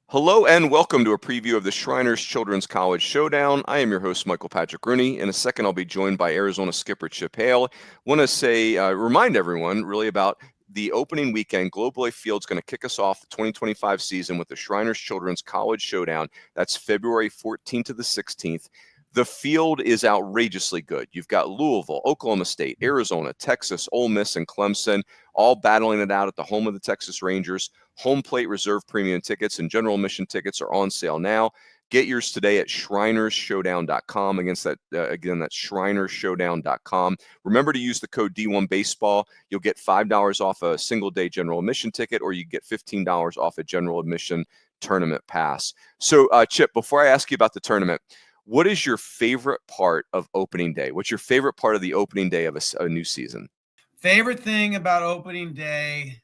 Hello and welcome to a preview of the Shriners Children's College Showdown. I am your host, Michael Patrick Rooney. In a second, I'll be joined by Arizona skipper Chip Hale. Want to remind everyone really about the opening weekend. Globe Life Field's going to kick us off the 2025 season with the Shriners Children's College Showdown. That's February 14th to the 16th. The field is outrageously good. You've got Louisville, Oklahoma State, Arizona, Texas, Ole Miss, and Clemson all battling it out at the home of the Texas Rangers. Home plate reserve premium tickets and general admission tickets are on sale now. Get yours today at shrinersshowdown.com. Again, that's shrinersshowdown.com. Remember to use the code D1Baseball. You'll get $5 off a single-day general admission ticket, or you get $15 off a general admission tournament pass. So, Chip, before I ask you about the tournament, what is your favorite part of opening day? What's your favorite part of the opening day of a new season? Favorite thing about opening day,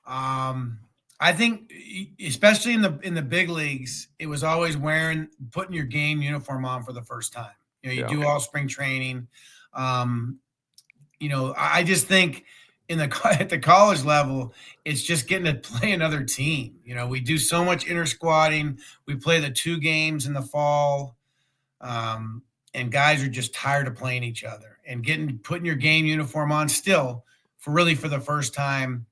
I think, especially in the big leagues, it was always putting your game uniform on for the first time. You do all spring training. I just think at the college level, it's just getting to play another team. We do so much inter squatting. We play the 2 games in the fall, and guys are just tired of playing each other and putting your game uniform on still for the first time,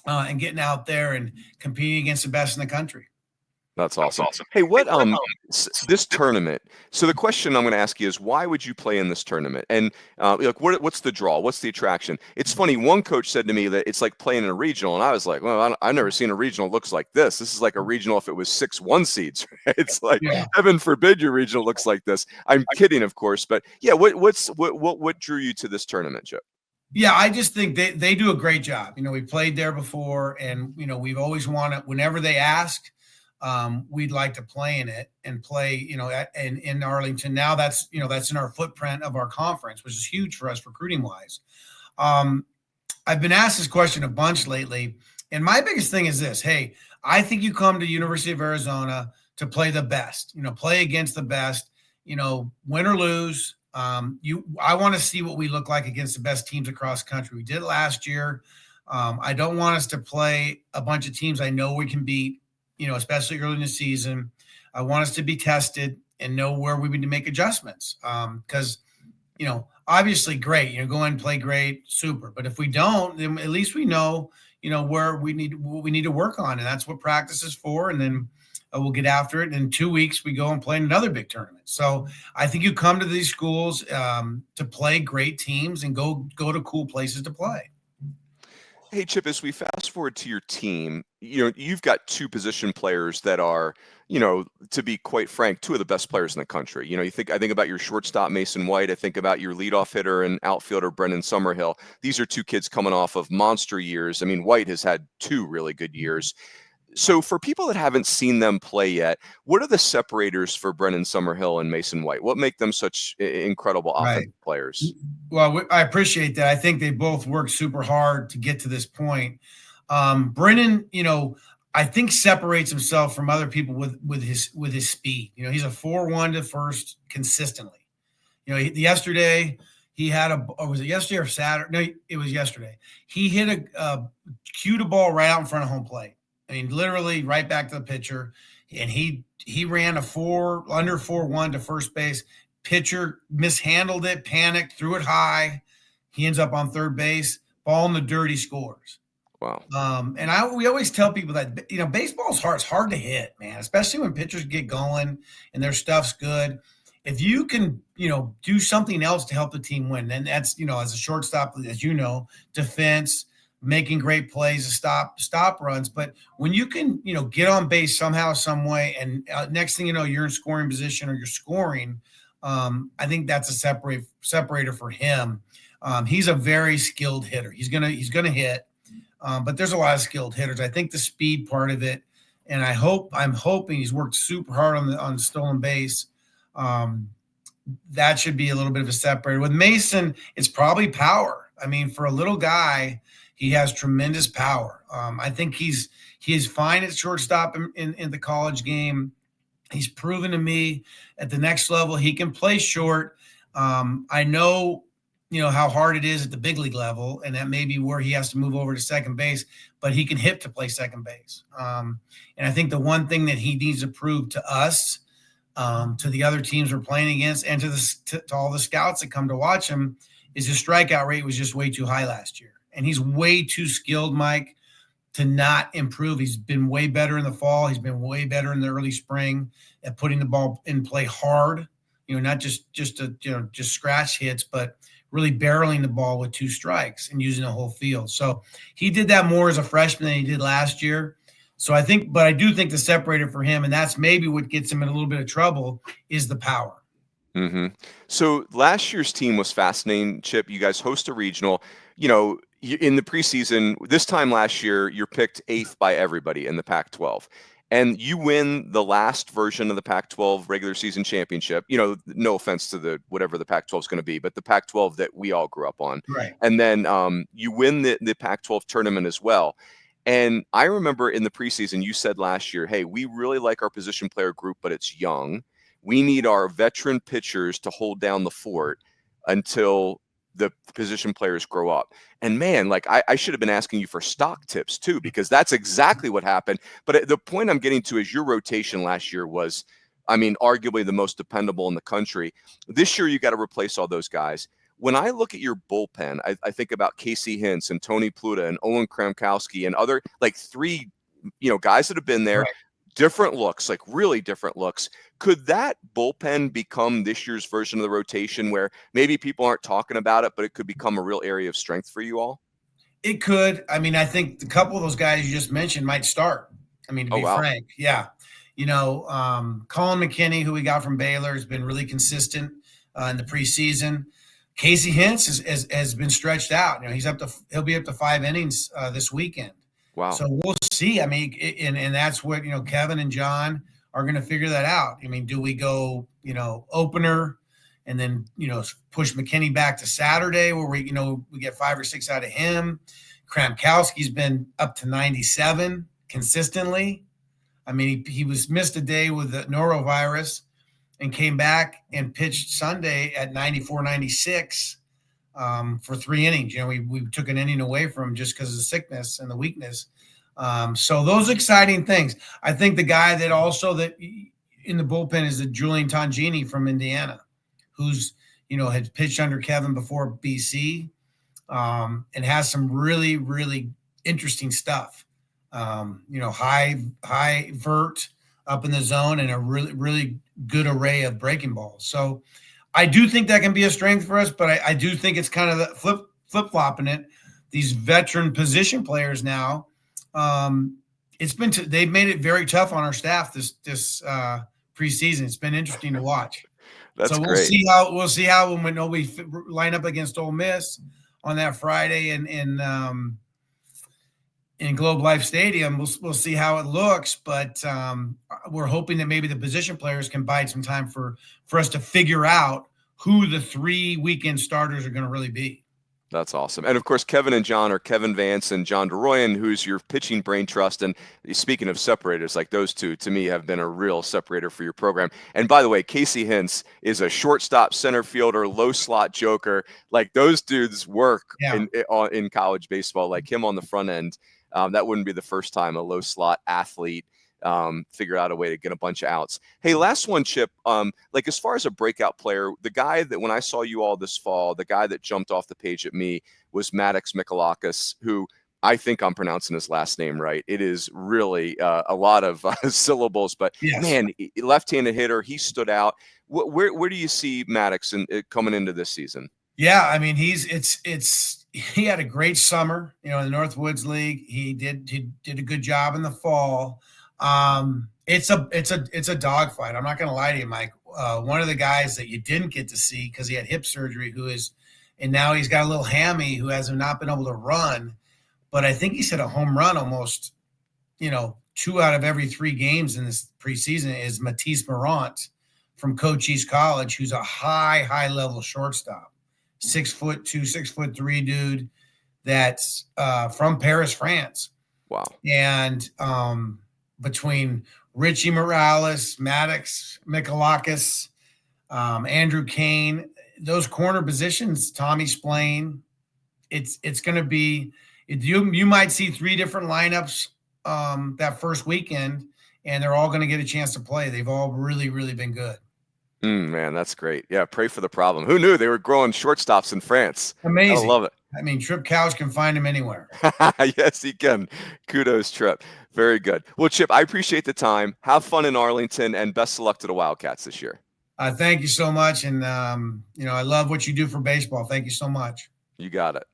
and getting out there and competing against the best in the country. That's awesome. Hey, this tournament? So the question I'm going to ask you is, why would you play in this tournament? And what's the draw? What's the attraction? It's funny. One coach said to me that it's like playing in a regional, and I was like, well, I've never seen a regional looks like this. This is like a regional if it was 6-1 seeds. Right? It's like, heaven forbid your regional looks like this. I'm kidding, of course, but yeah. What drew you to this tournament, Chip? Yeah, I just think they do a great job. We played there before, and we've always wanted, whenever they ask, we'd like to play in it and play, in Arlington. Now that's in our footprint of our conference, which is huge for us recruiting wise. I've been asked this question a bunch lately, and my biggest thing is this: hey, I think you come to University of Arizona to play the best. Play against the best. Win or lose. I want to see what we look like against the best teams across the country. We did it last year. I don't want us to play a bunch of teams I know we can beat, especially early in the season. I want us to be tested and know where we need to make adjustments. Because, obviously great, go in and play great, super. But if we don't, then at least we know, what we need to work on. And that's what practice is for. And then we'll get after it. And in 2 weeks, we go and play in another big tournament. So I think you come to these schools to play great teams and go to cool places to play. Hey, Chip, as we fast forward to your team, you've got 2 position players that are, to be quite frank, 2 of the best players in the country. I think about your shortstop, Mason White. I think about your leadoff hitter and outfielder, Brendan Summerhill. These are 2 kids coming off of monster years. I mean, White has had 2 really good years. So for people that haven't seen them play yet, what are the separators for Brendan Summerhill and Mason White? What make them such incredible offensive players? Well, I appreciate that. I think they both worked super hard to get to this point. Brendan, I think separates himself from other people with his speed. He's a 4-1 to first consistently. Yesterday he had was it yesterday or Saturday? No, it was yesterday. He hit a cued a ball right out in front of home plate. I mean, literally right back to the pitcher, and he ran under 4-1 to first base. Pitcher mishandled it, panicked, threw it high. He ends up on third base. Ball in the dirt, he scores. Wow. And we always tell people that baseball's hard. It's hard to hit, man, especially when pitchers get going and their stuff's good. If you can, do something else to help the team win, then that's as a shortstop, as defense, making great plays to stop runs. But when you can, get on base somehow, some way, and next thing you know, you're in scoring position or you're scoring, I think that's a separator for him. He's a very skilled hitter. He's gonna hit, but there's a lot of skilled hitters. I think the speed part of it, and I'm hoping he's worked super hard on stolen base. That should be a little bit of a separator. With Mason, it's probably power. I mean, for a little guy, he has tremendous power. I think he's fine at shortstop in the college game. He's proven to me at the next level he can play short. I know how hard it is at the big league level, and that may be where he has to move over to second base, but he can hit to play second base. And I think the one thing that he needs to prove to us, to the other teams we're playing against, and to all the scouts that come to watch him, is his strikeout rate was just way too high last year. And he's way too skilled, Mike, to not improve. He's been way better in the fall. He's been way better in the early spring at putting the ball in play hard, not just scratch hits, but really barreling the ball with 2 strikes and using the whole field. So he did that more as a freshman than he did last year. So I do think the separator for him, and that's maybe what gets him in a little bit of trouble, is the power. Mm-hmm. So last year's team was fascinating, Chip. You guys host a regional. In the preseason, this time last year, you're picked 8th by everybody in the Pac-12. And you win the last version of the Pac-12 regular season championship. No offense to whatever the Pac-12 is going to be, but the Pac-12 that we all grew up on. Right. And then you win the Pac-12 tournament as well. And I remember in the preseason, you said last year, hey, we really like our position player group, but it's young. We need our veteran pitchers to hold down the fort until the position players grow up. And man, I should have been asking you for stock tips too, because that's exactly what happened. But the point I'm getting to is your rotation last year was, arguably the most dependable in the country. This year, you got to replace all those guys. When I look at your bullpen, I think about Casey Hintz and Tony Pluta and Owen Kramkowski and other 3, guys that have been there. Right. Different looks, really different looks. Could that bullpen become this year's version of the rotation where maybe people aren't talking about it, but it could become a real area of strength for you all? It could. I think a couple of those guys you just mentioned might start. To be frank. Yeah. Colin McKinney, who we got from Baylor, has been really consistent in the preseason. Casey Hintz has been stretched out. He'll be up to 5 innings this weekend. Wow. So we'll see. And that's what, Kevin and John are going to figure that out. Do we go, opener and then, push McKinney back to Saturday where we get 5 or 6 out of him? Kramkowski's been up to 97 consistently. He was missed a day with the norovirus and came back and pitched Sunday at 94, 96. For 3 innings. We took an inning away from him just because of the sickness and the weakness. So those exciting things. I think the guy that in the bullpen is Julian Tangini from Indiana, who's, had pitched under Kevin before BC, and has some really, really interesting stuff. High vert up in the zone and a really, really good array of breaking balls. So I do think that can be a strength for us, but I do think it's kind of the flip-flopping it. These veteran position players now, they've made it very tough on our staff this preseason. It's been interesting to watch. That's great. We'll see how when we line up against Ole Miss on that Friday in Globe Life Stadium. We'll see how it looks, but we're hoping that maybe the position players can bide some time for us to figure out who the 3 weekend starters are going to really be. That's awesome. And of course, Kevin and John are Kevin Vance and John DeRoyan, who's your pitching brain trust. And speaking of separators, those two to me have been a real separator for your program. And by the way, Casey Hintz is a shortstop, center fielder, low slot joker. Those dudes work in college baseball, him on the front end. That wouldn't be the first time a low slot athlete figure out a way to get a bunch of outs. Hey, last one, Chip. As far as a breakout player, the guy that when I saw you all this fall, the guy that jumped off the page at me was Maddox Mikalakis, who I think I'm pronouncing his last name right. It is really a lot of syllables, but yes. Man, left-handed hitter, he stood out. Where do you see Maddox coming into this season? Yeah, he had a great summer, in the Northwoods League. He did a good job in the fall. It's a dogfight. I'm not going to lie to you, Mike. One of the guys that you didn't get to see because he had hip surgery, and now he's got a little hammy who has not been able to run. But I think he's hit a home run almost, 2 out of every 3 games in this preseason is Matisse Morant from Cochise College, who's a high level shortstop. 6'2", 6'3" dude that's from Paris, France. Wow. And between Richie Morales, Maddox Mikalakis, Andrew Kane, those corner positions, Tommy's playing. It's going to be you might see 3 different lineups that first weekend, and they're all going to get a chance to play. They've all really, really been good. Man, that's great. Yeah, pray for the problem. Who knew they were growing shortstops in France? Amazing. I love it. I mean, Trip Couch can find them anywhere. Yes, he can. Kudos, Trip. Very good. Well, Chip, I appreciate the time. Have fun in Arlington, and best of luck to the Wildcats this year. Thank you so much. And, I love what you do for baseball. Thank you so much. You got it.